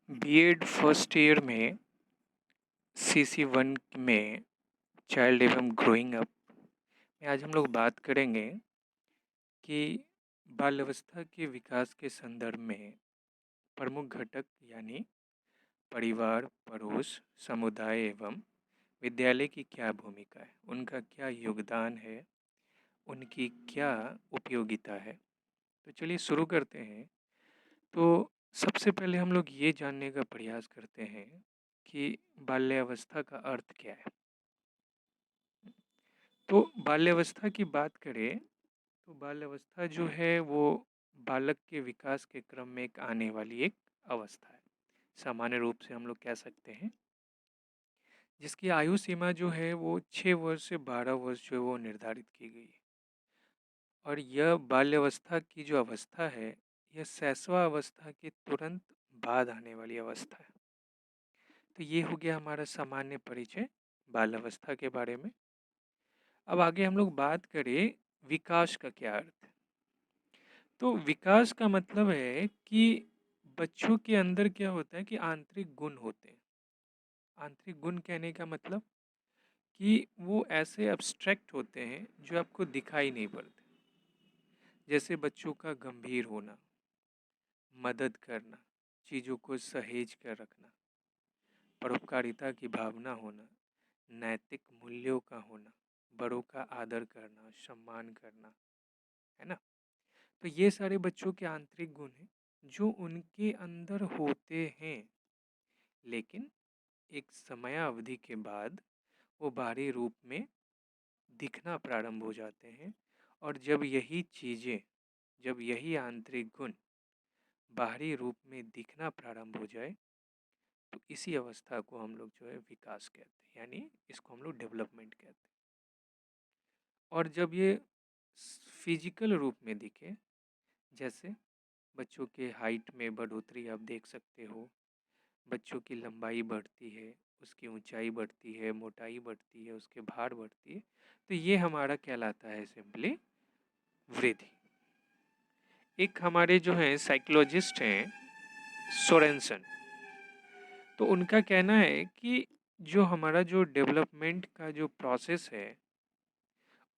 BEd first year में CC one में child एवं ग्रोइंग अप में आज हम लोग बात करेंगे कि बाल अवस्था के विकास के संदर्भ में प्रमुख घटक यानी परिवार, पड़ोस, समुदाय एवं विद्यालय की क्या भूमिका है, उनका क्या योगदान है, उनकी क्या उपयोगिता है। तो चलिए शुरू करते हैं। तो सबसे पहले हम लोग ये जानने का प्रयास करते हैं कि बाल्यावस्था का अर्थ क्या है। तो बाल्यावस्था की बात करें तो बाल्यावस्था जो है वो बालक के विकास के क्रम में एक आने वाली एक अवस्था है। सामान्य रूप से हम लोग कह सकते हैं जिसकी आयु सीमा जो है वो 6 वर्ष से 12 वर्ष जो है वो निर्धारित की गई है। और यह बाल्यावस्था की जो अवस्था है यह शैशवा अवस्था के तुरंत बाद आने वाली अवस्था है। तो ये हो गया हमारा सामान्य परिचय बाल्यावस्था के बारे में। अब आगे हम लोग बात करें विकास का क्या अर्थ है। तो विकास का मतलब है कि बच्चों के अंदर क्या होता है कि आंतरिक गुण होते हैं। आंतरिक गुण कहने का मतलब कि वो ऐसे अब्स्ट्रैक्ट होते हैं जो आपको दिखाई नहीं पड़ते। जैसे बच्चों का गंभीर होना, मदद करना, चीज़ों को सहेज कर रखना, परोपकारिता की भावना होना, नैतिक मूल्यों का होना, बड़ों का आदर करना, सम्मान करना, है ना। तो ये सारे बच्चों के आंतरिक गुण हैं जो उनके अंदर होते हैं, लेकिन एक समयावधि के बाद वो बाहरी रूप में दिखना प्रारंभ हो जाते हैं। और जब यही आंतरिक गुण बाहरी रूप में दिखना प्रारंभ हो जाए तो इसी अवस्था को हम लोग जो है विकास कहते हैं, यानी इसको हम लोग डेवलपमेंट कहते हैं। और जब ये फिजिकल रूप में दिखे, जैसे बच्चों के हाइट में बढ़ोतरी आप देख सकते हो, बच्चों की लंबाई बढ़ती है, उसकी ऊंचाई बढ़ती है, मोटाई बढ़ती है, उसके भार बढ़ती है, तो ये हमारा कहलाता है सिंपली वृद्धि। एक हमारे जो हैं साइकोलॉजिस्ट हैं सोरेनसन, तो उनका कहना है कि जो हमारा जो डेवलपमेंट का जो प्रोसेस है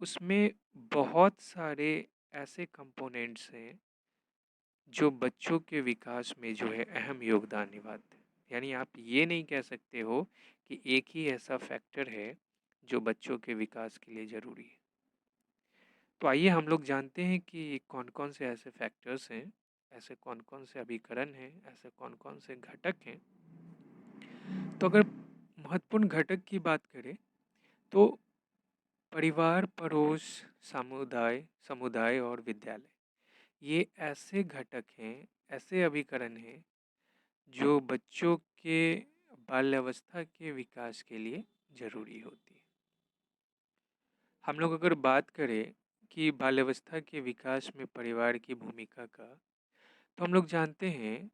उसमें बहुत सारे ऐसे कंपोनेंट्स हैं जो बच्चों के विकास में जो है अहम योगदान निभाते हैं। यानी आप ये नहीं कह सकते हो कि एक ही ऐसा फैक्टर है जो बच्चों के विकास के लिए ज़रूरी है। तो आइए हम लोग जानते हैं कि कौन कौन से ऐसे फैक्टर्स हैं, ऐसे कौन कौन से अभिकरण हैं, ऐसे कौन कौन से घटक हैं। तो अगर महत्वपूर्ण घटक की बात करें तो परिवार, पड़ोस, समुदाय समुदाय और विद्यालय, ये ऐसे घटक हैं, ऐसे अभिकरण हैं जो बच्चों के बाल्यावस्था के विकास के लिए जरूरी होती है। हम लोग अगर बात करें कि बाल्यावस्था के विकास में परिवार की भूमिका का, तो हम लोग जानते हैं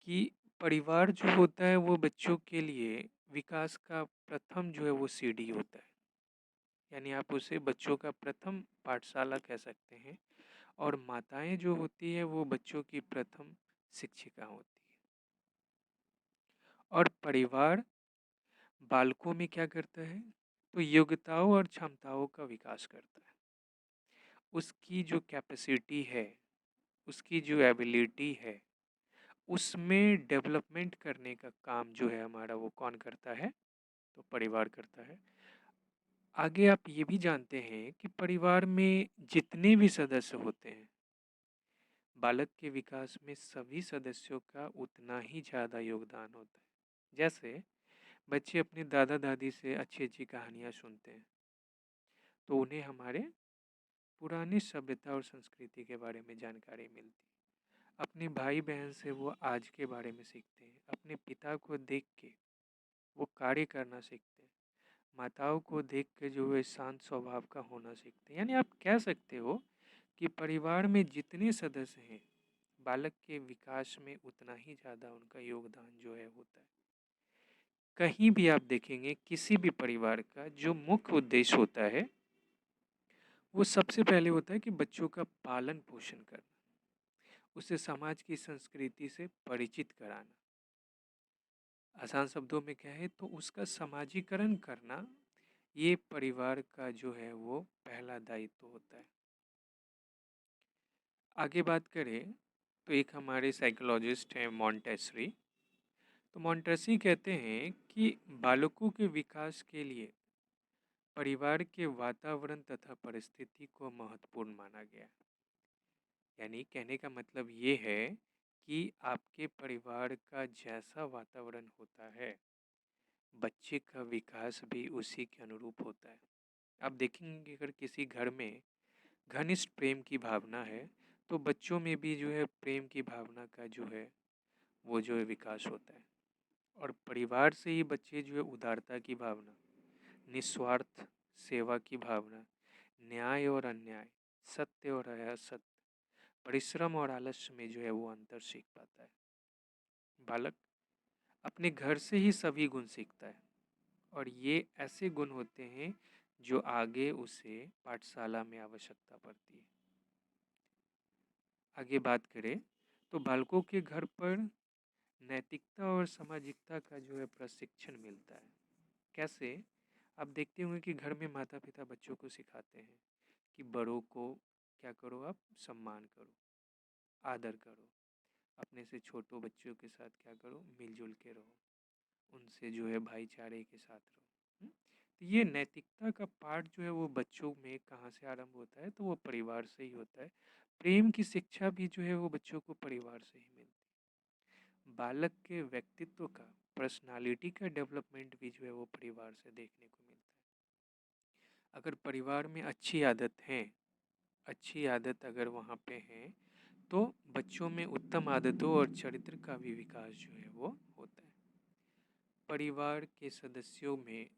कि परिवार जो होता है वो बच्चों के लिए विकास का प्रथम जो है वो सीढ़ी होता है। यानी आप उसे बच्चों का प्रथम पाठशाला कह सकते हैं। और माताएं जो होती है वो बच्चों की प्रथम शिक्षिका होती है। और परिवार बालकों में क्या करता है, तो योग्यताओं और क्षमताओं का विकास करता है। उसकी जो कैपेसिटी है, उसकी जो एबिलिटी है, उसमें डेवलपमेंट करने का काम जो है हमारा वो कौन करता है, तो परिवार करता है। आगे आप ये भी जानते हैं कि परिवार में जितने भी सदस्य होते हैं, बालक के विकास में सभी सदस्यों का उतना ही ज़्यादा योगदान होता है। जैसे बच्चे अपने दादा दादी से अच्छी अच्छी कहानियाँ सुनते हैं तो उन्हें हमारे पुरानी सभ्यता और संस्कृति के बारे में जानकारी मिलती है। अपने भाई बहन से वो आज के बारे में सीखते हैं। अपने पिता को देख के वो कार्य करना सीखते हैं। माताओं को देख के जो है शांत स्वभाव का होना सीखते हैं। यानी आप कह सकते हो कि परिवार में जितने सदस्य हैं, बालक के विकास में उतना ही ज़्यादा उनका योगदान जो है होता है। कहीं भी आप देखेंगे किसी भी परिवार का जो मुख्य उद्देश्य होता है वो सबसे पहले होता है कि बच्चों का पालन पोषण करना, उसे समाज की संस्कृति से परिचित कराना, आसान शब्दों में कहे तो उसका समाजीकरण करना ये परिवार का जो है वो पहला दायित्व होता है। आगे बात करें तो एक हमारे साइकोलॉजिस्ट हैं मॉन्टेसरी। तो मॉन्टेसरी कहते हैं कि बालकों के विकास के लिए परिवार के वातावरण तथा परिस्थिति को महत्वपूर्ण माना गया है। यानी कहने का मतलब ये है कि आपके परिवार का जैसा वातावरण होता है बच्चे का विकास भी उसी के अनुरूप होता है। आप देखेंगे अगर किसी घर में घनिष्ठ प्रेम की भावना है तो बच्चों में भी जो है प्रेम की भावना का जो है वो जो है विकास होता है। और परिवार से ही बच्चे जो है उदारता की भावना, निस्वार्थ सेवा की भावना, न्याय और अन्याय, सत्य और असत्य, परिश्रम और आलस्य में जो है वो अंतर सीख पाता है। बालक अपने घर से ही सभी गुण सीखता है और ये ऐसे गुण होते हैं जो आगे उसे पाठशाला में आवश्यकता पड़ती है। आगे बात करें तो बालकों के घर पर नैतिकता और सामाजिकता का जो है प्रशिक्षण मिलता है। कैसे? आप देखते होंगे कि घर में माता पिता बच्चों को सिखाते हैं कि बड़ों को क्या करो, आप सम्मान करो, आदर करो, अपने से छोटों बच्चों के साथ क्या करो, मिलजुल के रहो, उनसे जो है भाईचारे के साथ रहो। तो ये नैतिकता का पाठ जो है वो बच्चों में कहाँ से आरंभ होता है? तो वो परिवार से ही होता है। प्रेम की शिक्षा भी जो है वो बच्चों को परिवार से ही मिलती है। बालक के व्यक्तित्व का, पर्सनालिटी का डेवलपमेंट भी जो है वो परिवार से देखने को मिलता है। अगर परिवार में अच्छी आदत है, अच्छी आदत अगर वहाँ पे है तो बच्चों में उत्तम आदतों और चरित्र का भी विकास जो है वो होता है। परिवार के सदस्यों में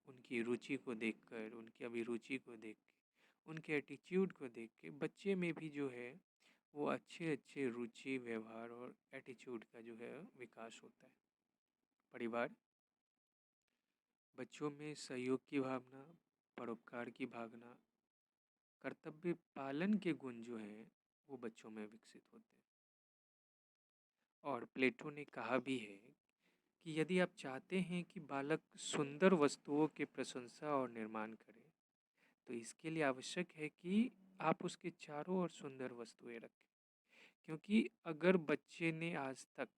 उनकी रुचि को देखकर, उनकी अभिरुचि को देख के, उनके एटीट्यूड को देख के बच्चे में भी जो है वो अच्छे अच्छे रुचि, व्यवहार और एटीट्यूड का जो है विकास होता है। परिवार बच्चों में सहयोग की भावना, परोपकार की भावना, कर्तव्य पालन के गुण जो हैं वो बच्चों में विकसित होते हैं। और प्लेटो ने कहा भी है कि यदि आप चाहते हैं कि बालक सुंदर वस्तुओं के प्रशंसा और निर्माण करे तो इसके लिए आवश्यक है कि आप उसके चारों ओर सुंदर वस्तुएं रखें। क्योंकि अगर बच्चे ने आज तक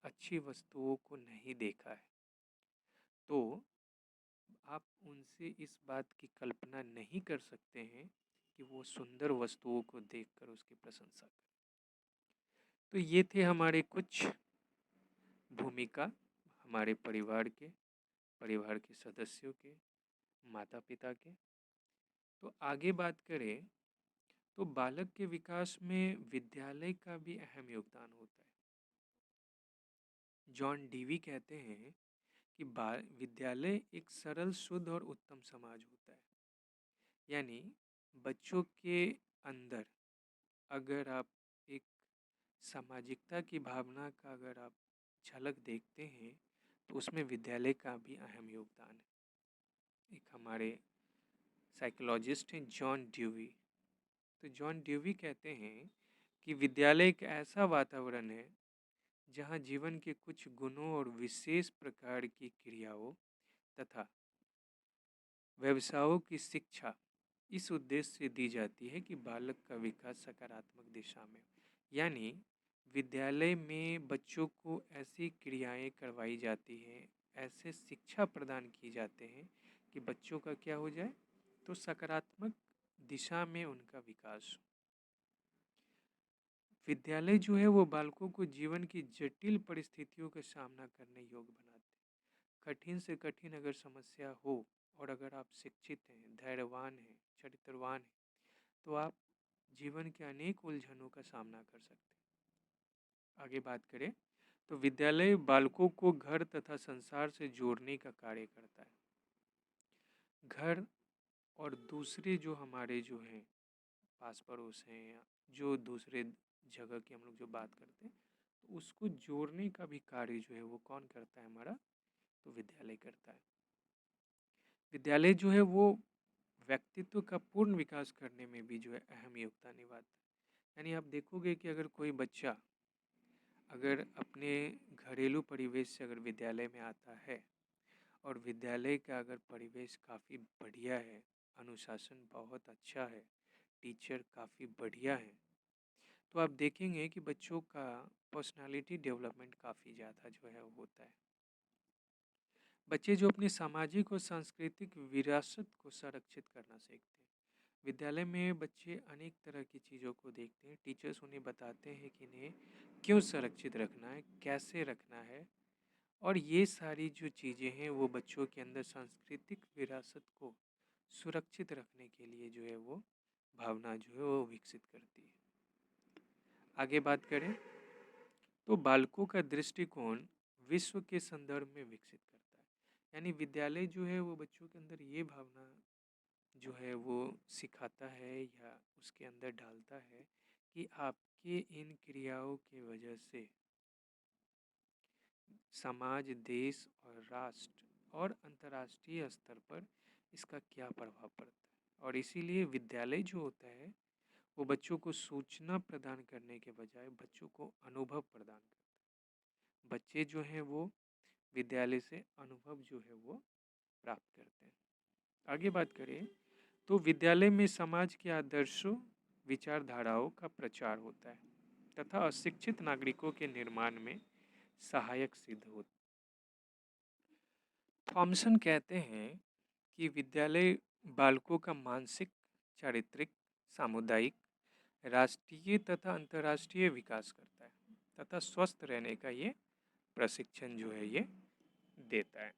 अच्छी वस्तुओं को नहीं देखा है तो आप उनसे इस बात की कल्पना नहीं कर सकते हैं कि वो सुंदर वस्तुओं को देखकर उसकी प्रशंसा करें। तो ये थे हमारे कुछ भूमिका हमारे परिवार के सदस्यों के, माता पिता के। तो आगे बात करें तो बालक के विकास में विद्यालय का भी अहम योगदान होता है। जॉन डीवी कहते हैं कि विद्यालय एक सरल, शुद्ध और उत्तम समाज होता है। यानी बच्चों के अंदर अगर आप एक सामाजिकता की भावना का अगर आप झलक देखते हैं तो उसमें विद्यालय का भी अहम योगदान है। एक हमारे साइकोलॉजिस्ट हैं जॉन ड्यूवी। तो जॉन ड्यूवी कहते हैं कि विद्यालय एक ऐसा वातावरण है जहाँ जीवन के कुछ गुणों और विशेष प्रकार की क्रियाओं तथा व्यवसायों की शिक्षा इस उद्देश्य से दी जाती है कि बालक का विकास सकारात्मक दिशा में। यानी विद्यालय में बच्चों को ऐसी क्रियाएं करवाई जाती हैं, ऐसे शिक्षा प्रदान की जाते हैं कि बच्चों का क्या हो जाए, तो सकारात्मक दिशा में उनका विकास हो। विद्यालय जो है वो बालकों को जीवन की जटिल परिस्थितियों का सामना करने योग्य बनाते हैं। कठिन से कठिन अगर समस्या हो और अगर आप शिक्षित हैं, धैर्यवान हैं, चरित्रवान हैं तो आप जीवन के अनेक उलझनों का सामना कर सकते हैं। आगे बात करें तो विद्यालय बालकों को घर तथा संसार से जोड़ने का कार्य करता है। घर और दूसरे जो हमारे जो हैं पास पड़ोस हैं या जो दूसरे जगह की हम लोग जो बात करते हैं तो उसको जोड़ने का भी कार्य जो है वो कौन करता है? हमारा तो विद्यालय करता है। विद्यालय जो है वो व्यक्तित्व का पूर्ण विकास करने में भी जो है अहम योगदान निभाता है। यानी आप देखोगे कि अगर कोई बच्चा अगर अपने घरेलू परिवेश से अगर विद्यालय में आता है और विद्यालय का अगर परिवेश काफ़ी बढ़िया है, अनुशासन बहुत अच्छा है, टीचर काफ़ी बढ़िया है, तो आप देखेंगे कि बच्चों का पर्सनालिटी डेवलपमेंट काफ़ी ज़्यादा जो है वो होता है। बच्चे जो अपनी सामाजिक और सांस्कृतिक विरासत को संरक्षित करना सीखते हैं। विद्यालय में बच्चे अनेक तरह की चीज़ों को देखते हैं, टीचर्स उन्हें बताते हैं कि इन्हें क्यों संरक्षित रखना है, कैसे रखना है, और ये सारी जो चीज़ें हैं वो बच्चों के अंदर सांस्कृतिक विरासत को सुरक्षित रखने के लिए जो है वो भावना जो है वो विकसित करती है। आगे बात करें तो बालकों का दृष्टिकोण विश्व के संदर्भ में विकसित करता है। यानी विद्यालय जो है वो बच्चों के अंदर ये भावना जो है वो सिखाता है या उसके अंदर डालता है कि आपके इन क्रियाओं की वजह से समाज, देश और राष्ट्र और अंतर्राष्ट्रीय स्तर पर इसका क्या प्रभाव पड़ता है। और इसीलिए विद्यालय जो होता है वो बच्चों को सूचना प्रदान करने के बजाय बच्चों को अनुभव प्रदान करता है। बच्चे जो हैं वो विद्यालय से अनुभव जो है वो प्राप्त करते हैं। आगे बात करें तो विद्यालय में समाज के आदर्शों, विचारधाराओं का प्रचार होता है तथा अशिक्षित नागरिकों के निर्माण में सहायक सिद्ध होता है। थॉमसन कहते हैं कि विद्यालय बालकों का मानसिक, चारित्रिक, सामुदायिक, राष्ट्रीय तथा अंतर्राष्ट्रीय विकास करता है तथा स्वस्थ रहने का ये प्रशिक्षण जो है ये देता है।